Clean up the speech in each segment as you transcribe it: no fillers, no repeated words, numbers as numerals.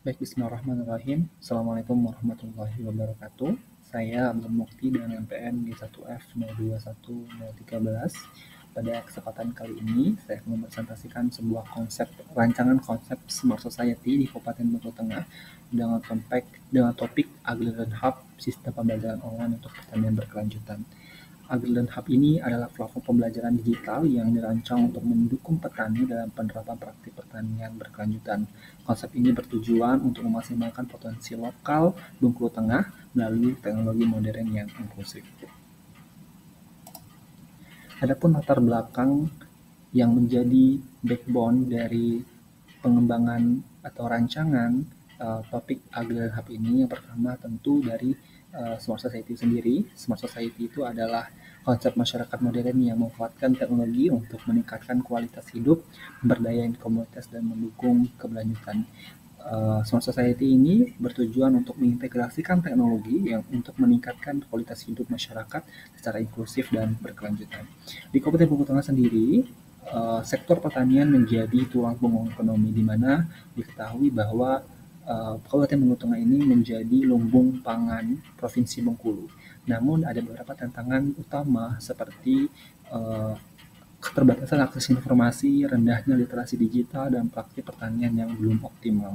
Baik, bismillahirrahmanirrahim. Assalamualaikum warahmatullahi wabarakatuh. Saya Abdul Mukti dengan NPM D1F021013. Pada kesempatan kali ini, saya akan mempresentasikan sebuah rancangan konsep Smart Society di Kabupaten Bengkulu Tengah dengan topik Agri Hub, sistem pembelajaran online untuk pertanian berkelanjutan. AgriLearn Hub ini adalah platform pembelajaran digital yang dirancang untuk mendukung petani dalam penerapan praktik pertanian berkelanjutan. Konsep ini bertujuan untuk memaksimalkan potensi lokal Bengkulu Tengah melalui teknologi modern yang inklusif. Adapun latar belakang yang menjadi backbone dari pengembangan atau rancangan topik AgriLearn Hub ini, yang pertama tentu dari Smart Society sendiri. Smart Society itu adalah konsep masyarakat modern yang memanfaatkan teknologi untuk meningkatkan kualitas hidup, memberdayakan komunitas, dan mendukung keberlanjutan. Smart Society ini bertujuan untuk mengintegrasikan teknologi yang untuk meningkatkan kualitas hidup masyarakat secara inklusif dan berkelanjutan. Di Kabupaten Bengkulu Tengah sendiri, sektor pertanian menjadi tulang punggung ekonomi, di mana diketahui bahwa Kabupaten Bengkulu Tengah ini menjadi lumbung pangan Provinsi Bengkulu. Namun ada beberapa tantangan utama seperti keterbatasan akses informasi, rendahnya literasi digital, dan praktik pertanian yang belum optimal.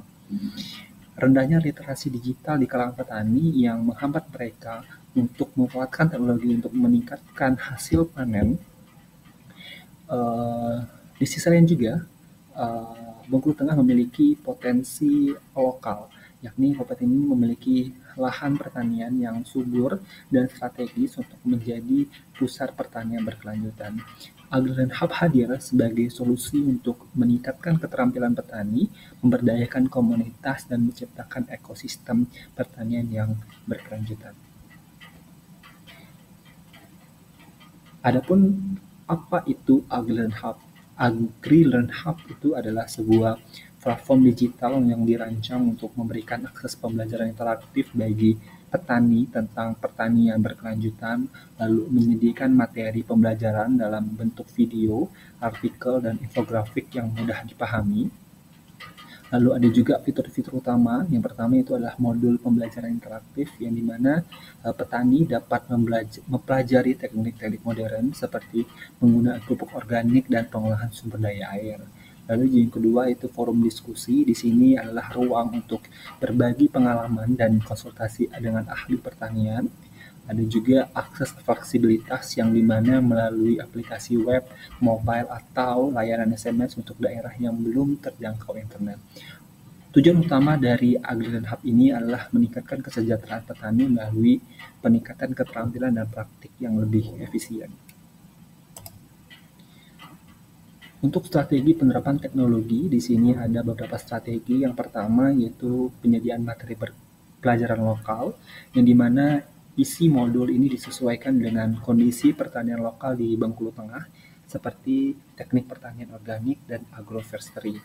Rendahnya literasi digital di kalangan petani yang menghambat mereka untuk memanfaatkan teknologi untuk meningkatkan hasil panen. Di sisi lain juga, Bengkulu Tengah memiliki potensi lokal, yakni kabupaten ini memiliki lahan pertanian yang subur dan strategis untuk menjadi pusat pertanian berkelanjutan. AgriLearn Hub hadir sebagai solusi untuk meningkatkan keterampilan petani, memberdayakan komunitas, dan menciptakan ekosistem pertanian yang berkelanjutan. Adapun apa itu AgriLearn Hub? AgriLearn Hub itu adalah sebuah platform digital yang dirancang untuk memberikan akses pembelajaran interaktif bagi petani tentang pertanian berkelanjutan, lalu menyediakan materi pembelajaran dalam bentuk video, artikel, dan infografik yang mudah dipahami. Lalu ada juga fitur-fitur utama. Yang pertama itu adalah modul pembelajaran interaktif, yang dimana petani dapat mempelajari teknik-teknik modern seperti penggunaan pupuk organik dan pengolahan sumber daya air. Lalu yang kedua itu forum diskusi. Di sini adalah ruang untuk berbagi pengalaman dan konsultasi dengan ahli pertanian. Ada juga akses fleksibilitas yang dimana melalui aplikasi web, mobile, atau layanan SMS untuk daerah yang belum terjangkau internet. Tujuan utama dari AgriLearn Hub ini adalah meningkatkan kesejahteraan petani melalui peningkatan keterampilan dan praktik yang lebih efisien. Untuk strategi penerapan teknologi, di sini ada beberapa strategi. Yang pertama yaitu penyediaan materi pelajaran lokal, yang dimana isi modul ini disesuaikan dengan kondisi pertanian lokal di Bengkulu Tengah, seperti teknik pertanian organik dan agroforestry.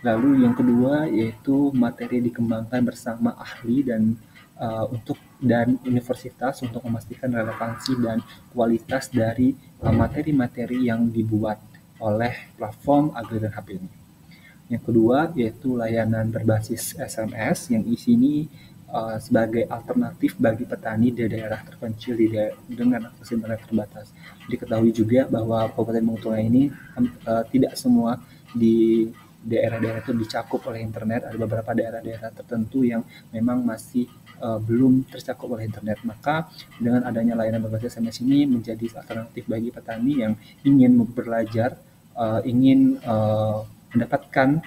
Lalu yang kedua yaitu materi dikembangkan bersama ahli dan universitas untuk memastikan relevansi dan kualitas dari materi-materi yang dibuat oleh platform AgriLearn Hub ini. Yang kedua yaitu layanan berbasis SMS, yang di sini sebagai alternatif bagi petani di daerah terpencil dengan akses internet terbatas. Diketahui juga bahwa Kabupaten Bengkulu Tengah ini tidak semua di daerah-daerah itu dicakup oleh internet. Ada beberapa daerah-daerah tertentu yang memang masih belum tercakup oleh internet. Maka dengan adanya layanan berbasis SMS ini menjadi alternatif bagi petani yang ingin belajar, ingin mendapatkan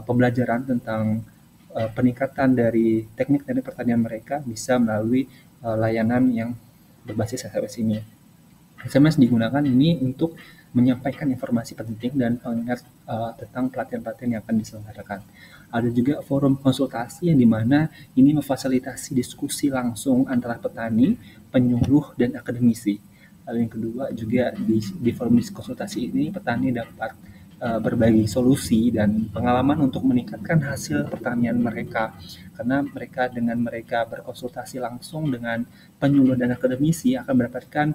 pembelajaran tentang peningkatan dari teknik-teknik pertanian mereka bisa melalui layanan yang berbasis SMS ini. SMS digunakan ini untuk menyampaikan informasi penting dan pengingat tentang pelatihan-pelatihan yang akan diselenggarakan. Ada juga forum konsultasi yang dimana ini memfasilitasi diskusi langsung antara petani, penyuluh, dan akademisi. Lalu yang kedua juga di forum konsultasi ini petani dapat berbagi solusi dan pengalaman untuk meningkatkan hasil pertanian mereka, karena dengan mereka berkonsultasi langsung dengan penyuluh dan akademisi akan mendapatkan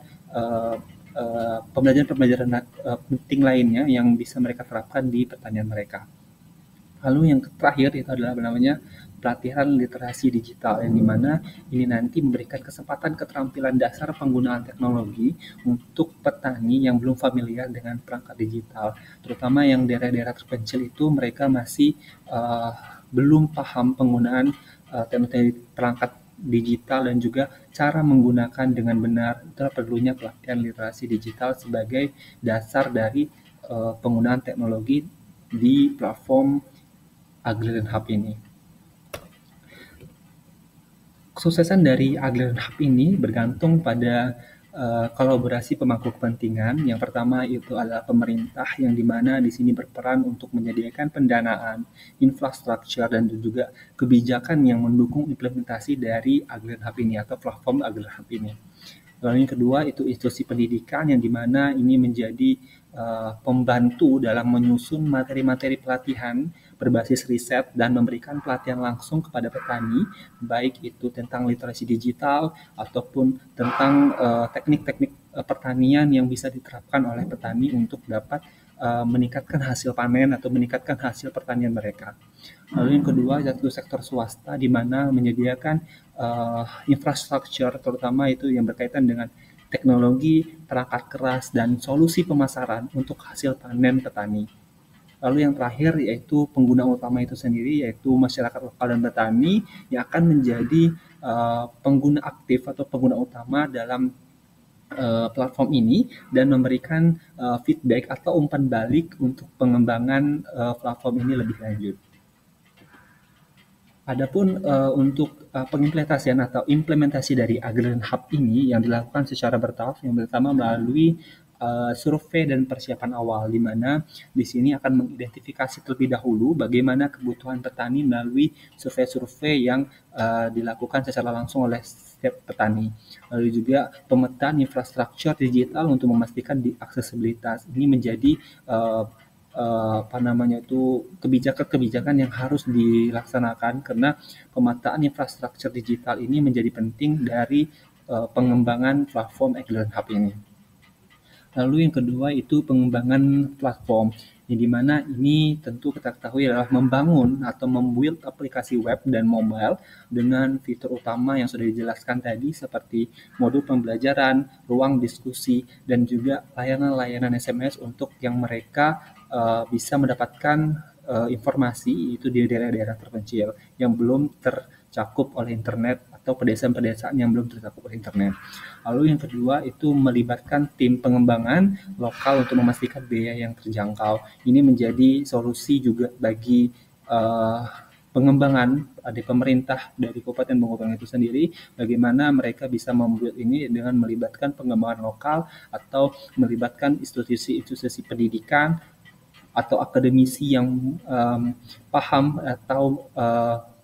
pembelajaran penting lainnya yang bisa mereka terapkan di pertanian mereka. Lalu yang terakhir itu adalah namanya pelatihan literasi digital, yang dimana ini nanti memberikan kesempatan keterampilan dasar penggunaan teknologi untuk petani yang belum familiar dengan perangkat digital, terutama yang daerah-daerah terpencil itu mereka masih uh, belum paham penggunaan teknologi perangkat digital dan juga cara menggunakan dengan benar. Itulah perlunya pelatihan literasi digital sebagai dasar dari penggunaan teknologi di platform Agrarian Hub ini. Kesuksesan dari Agrarian Hub ini bergantung pada kolaborasi pemangku kepentingan. Yang pertama itu adalah pemerintah, yang dimana di sini berperan untuk menyediakan pendanaan, infrastruktur, dan juga kebijakan yang mendukung implementasi dari Agrarian Hub ini atau platform Agrarian Hub ini. Lalu yang kedua itu institusi pendidikan, yang dimana ini menjadi pembantu dalam menyusun materi-materi pelatihan berbasis riset dan memberikan pelatihan langsung kepada petani, baik itu tentang literasi digital ataupun tentang teknik-teknik pertanian yang bisa diterapkan oleh petani untuk dapat meningkatkan hasil panen atau meningkatkan hasil pertanian mereka. Lalu yang kedua yaitu sektor swasta, di mana menyediakan infrastruktur, terutama itu yang berkaitan dengan teknologi, perangkat keras, dan solusi pemasaran untuk hasil panen petani. Lalu yang terakhir yaitu pengguna utama itu sendiri, yaitu masyarakat lokal dan petani yang akan menjadi pengguna aktif atau pengguna utama dalam platform ini dan memberikan feedback atau umpan balik untuk pengembangan platform ini lebih lanjut. Adapun untuk pengimplementasian atau implementasi dari Agrarian Hub ini yang dilakukan secara bertahap, yang pertama melalui survei dan persiapan awal, di mana di sini akan mengidentifikasi terlebih dahulu bagaimana kebutuhan petani melalui survei-survei yang dilakukan secara langsung oleh setiap petani. Lalu juga pemetaan infrastruktur digital untuk memastikan aksesibilitas. Ini menjadi kebijakan-kebijakan yang harus dilaksanakan, karena pemetaan infrastruktur digital ini menjadi penting dari pengembangan platform Agrarian Hub ini. Lalu yang kedua itu pengembangan platform, yang dimana ini tentu kita ketahui adalah membangun atau membuild aplikasi web dan mobile dengan fitur utama yang sudah dijelaskan tadi, seperti modul pembelajaran, ruang diskusi, dan juga layanan-layanan SMS untuk yang mereka bisa mendapatkan informasi itu di daerah-daerah terpencil yang belum tercakup oleh internet atau pedesaan-pedesaan yang belum tercakup oleh internet. Lalu yang kedua itu melibatkan tim pengembangan lokal untuk memastikan biaya yang terjangkau. Ini menjadi solusi juga bagi pengembangan dari pemerintah dari Kabupaten Bogor itu sendiri, bagaimana mereka bisa membuat ini dengan melibatkan pengembangan lokal atau melibatkan institusi-institusi pendidikan atau akademisi yang paham atau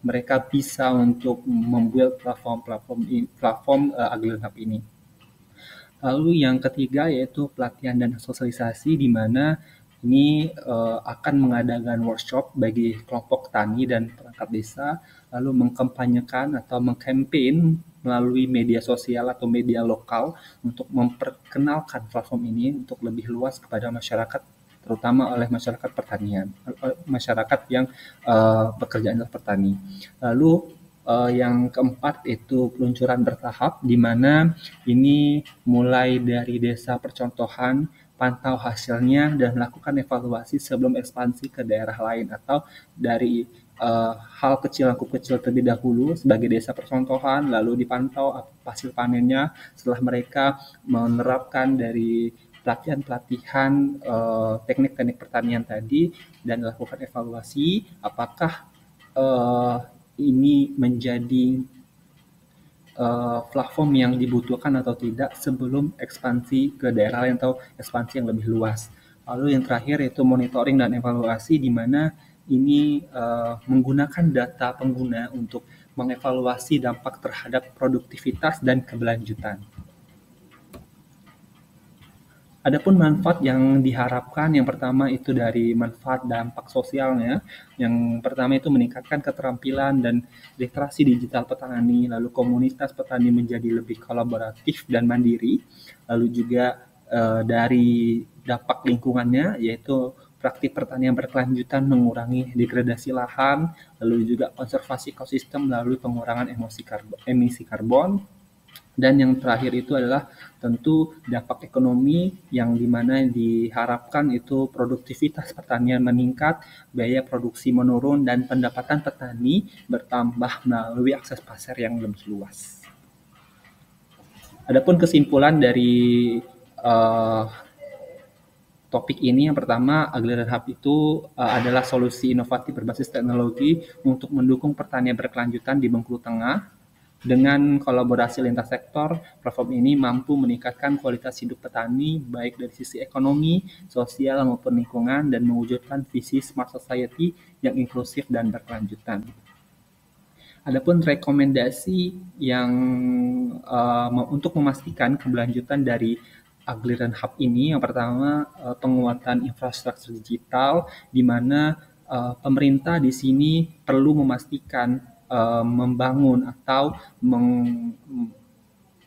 mereka bisa untuk membuat platform Agrarian Hub ini. Lalu yang ketiga yaitu pelatihan dan sosialisasi, di mana ini akan mengadakan workshop bagi kelompok tani dan perangkat desa, lalu mengkampanyekan atau mengkampanye melalui media sosial atau media lokal untuk memperkenalkan platform ini untuk lebih luas kepada masyarakat, terutama oleh masyarakat pertanian, masyarakat yang pekerjaan adalah petani. Lalu yang keempat itu peluncuran bertahap, di mana ini mulai dari desa percontohan, pantau hasilnya, dan melakukan evaluasi sebelum ekspansi ke daerah lain, atau dari hal kecil kecil terlebih dahulu sebagai desa percontohan, lalu dipantau hasil panennya setelah mereka menerapkan dari pelatihan-pelatihan teknik-teknik pertanian tadi, dan melakukan evaluasi apakah ini menjadi platform yang dibutuhkan atau tidak sebelum ekspansi ke daerah lain atau ekspansi yang lebih luas. Lalu yang terakhir yaitu monitoring dan evaluasi, di mana ini menggunakan data pengguna untuk mengevaluasi dampak terhadap produktivitas dan keberlanjutan. Adapun manfaat yang diharapkan, yang pertama itu dari manfaat dampak sosialnya. Yang pertama itu meningkatkan keterampilan dan literasi digital petani, lalu komunitas petani menjadi lebih kolaboratif dan mandiri. Lalu juga dari dampak lingkungannya, yaitu praktik pertanian berkelanjutan mengurangi degradasi lahan, lalu juga konservasi ekosistem melalui pengurangan emisi karbon, dan yang terakhir itu adalah tentu dampak ekonomi yang dimana diharapkan itu produktivitas pertanian meningkat, biaya produksi menurun, dan pendapatan petani bertambah melalui akses pasar yang lebih luas. Adapun kesimpulan dari uh, topik ini, yang pertama, Agrarian Hub itu adalah solusi inovatif berbasis teknologi untuk mendukung pertanian berkelanjutan di Bengkulu Tengah. Dengan kolaborasi lintas sektor, platform ini mampu meningkatkan kualitas hidup petani, baik dari sisi ekonomi, sosial, maupun lingkungan, dan mewujudkan visi Smart Society yang inklusif dan berkelanjutan. Adapun rekomendasi yang untuk memastikan keberlanjutan dari Agrarian Hub ini, yang pertama penguatan infrastruktur digital, di mana pemerintah di sini perlu memastikan membangun atau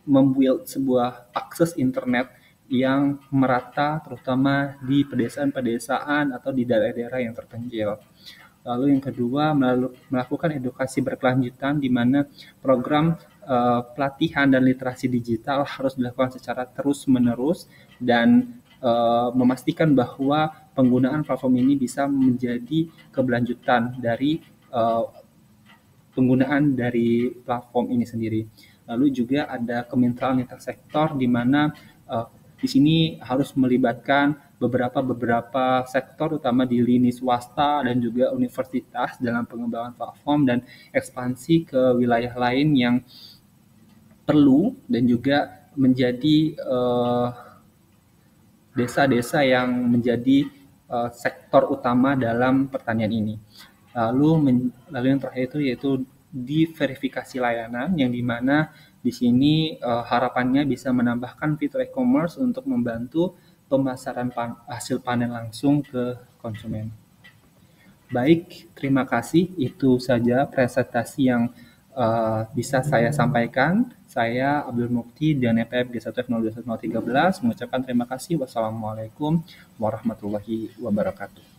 membuild sebuah akses internet yang merata, terutama di pedesaan-pedesaan atau di daerah-daerah yang terpencil. Lalu yang kedua, melakukan edukasi berkelanjutan, di mana program pelatihan dan literasi digital harus dilakukan secara terus-menerus, dan memastikan bahwa penggunaan platform ini bisa menjadi keberlanjutan dari penggunaan dari platform ini sendiri. Lalu juga ada kemitraan lintas sektor, di mana di sini harus melibatkan beberapa sektor, utama di lini swasta dan juga universitas dalam pengembangan platform dan ekspansi ke wilayah lain yang perlu, dan juga menjadi desa-desa yang menjadi sektor utama dalam pertanian ini. Lalu yang terakhir itu yaitu diverifikasi layanan, yang dimana di sini harapannya bisa menambahkan fitur e-commerce untuk membantu pemasaran hasil panen langsung ke konsumen. Baik, terima kasih. Itu saja presentasi yang bisa saya sampaikan. Saya Abdul Mukti dari NPF G1F 021 013 mengucapkan terima kasih. Wassalamualaikum warahmatullahi wabarakatuh.